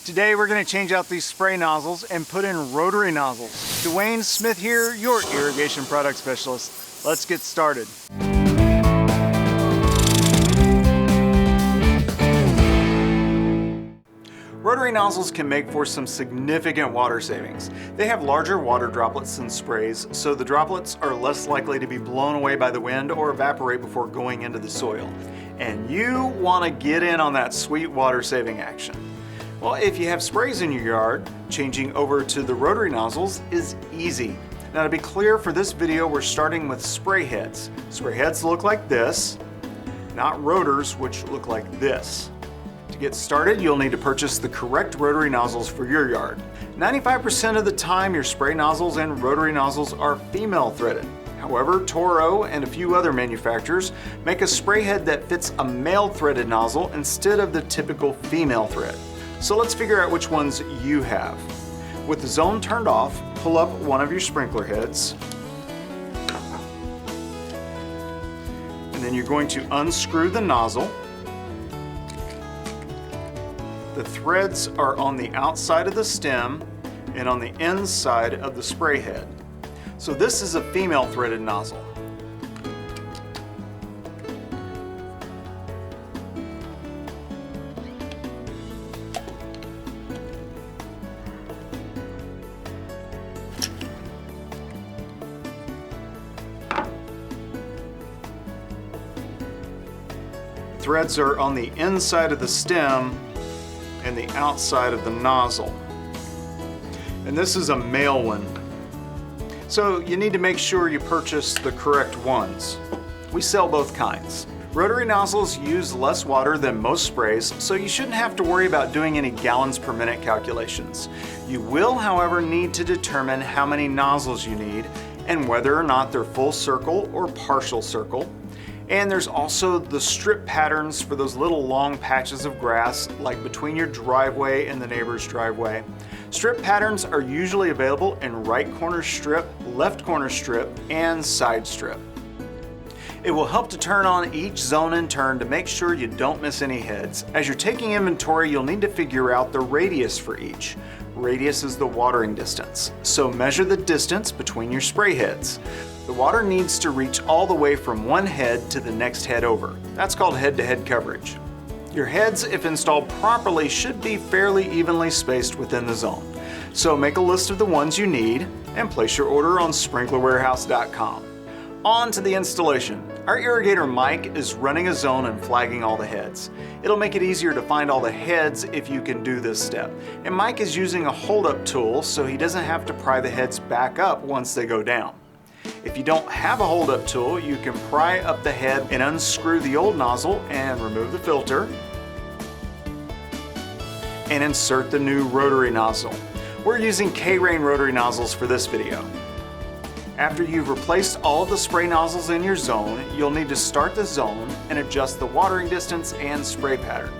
Today we're going to change out these spray nozzles and put in rotary nozzles. Dwayne Smith here, your irrigation product specialist. Let's get started. Rotary nozzles can make for some significant water savings. They have larger water droplets than sprays, so the droplets are less likely to be blown away by the wind or evaporate before going into the soil. And you want to get in on that sweet water saving action. Well, if you have sprays in your yard, changing over to the rotary nozzles is easy. Now, to be clear, for this video we're starting with spray heads. Spray heads look like this, not rotors, which look like this. To get started, you'll need to purchase the correct rotary nozzles for your yard. 95% of the time, your spray nozzles and rotary nozzles are female threaded. However, Toro and a few other manufacturers make a spray head that fits a male threaded nozzle instead of the typical female thread. So let's figure out which ones you have. With the zone turned off, pull up one of your sprinkler heads. And then you're going to unscrew the nozzle. The threads are on the outside of the stem and on the inside of the spray head. So this is a female threaded nozzle. Threads are on the inside of the stem and the outside of the nozzle. And this is a male one. So you need to make sure you purchase the correct ones. We sell both kinds. Rotary nozzles use less water than most sprays, so you shouldn't have to worry about doing any gallons per minute calculations. You will, however, need to determine how many nozzles you need and whether or not they're full circle or partial circle. And there's also the strip patterns for those little long patches of grass, like between your driveway and the neighbor's driveway. Strip patterns are usually available in right corner strip, left corner strip, and side strip. It will help to turn on each zone in turn to make sure you don't miss any heads. As you're taking inventory, you'll need to figure out the radius for each. Radius is the watering distance, so measure the distance between your spray heads. The water needs to reach all the way from one head to the next head over. That's called head-to-head coverage. Your heads, if installed properly, should be fairly evenly spaced within the zone. So make a list of the ones you need and place your order on sprinklerwarehouse.com. On to the installation. Our irrigator Mike is running a zone and flagging all the heads. It'll make it easier to find all the heads if you can do this step. And Mike is using a hold-up tool so he doesn't have to pry the heads back up once they go down. If you don't have a hold-up tool, you can pry up the head and unscrew the old nozzle and remove the filter and insert the new rotary nozzle. We're using K-Rain rotary nozzles for this video. After you've replaced all of the spray nozzles in your zone, you'll need to start the zone and adjust the watering distance and spray pattern.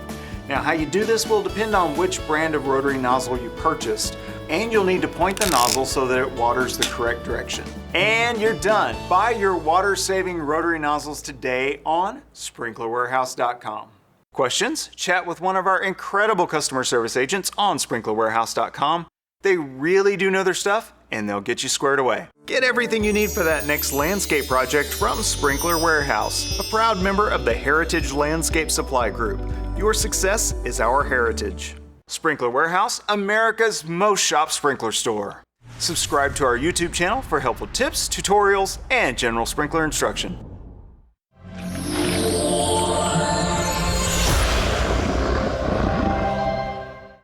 Now, how you do this will depend on which brand of rotary nozzle you purchased, and you'll need to point the nozzle so that it waters the correct direction. And you're done. Buy your water-saving rotary nozzles today on sprinklerwarehouse.com. Questions? Chat with one of our incredible customer service agents on sprinklerwarehouse.com. They really do know their stuff, and they'll get you squared away. Get everything you need for that next landscape project from Sprinkler Warehouse, a proud member of the Heritage Landscape Supply Group. Your success is our heritage. Sprinkler Warehouse, America's most shopped sprinkler store. Subscribe to our YouTube channel for helpful tips, tutorials, and general sprinkler instruction.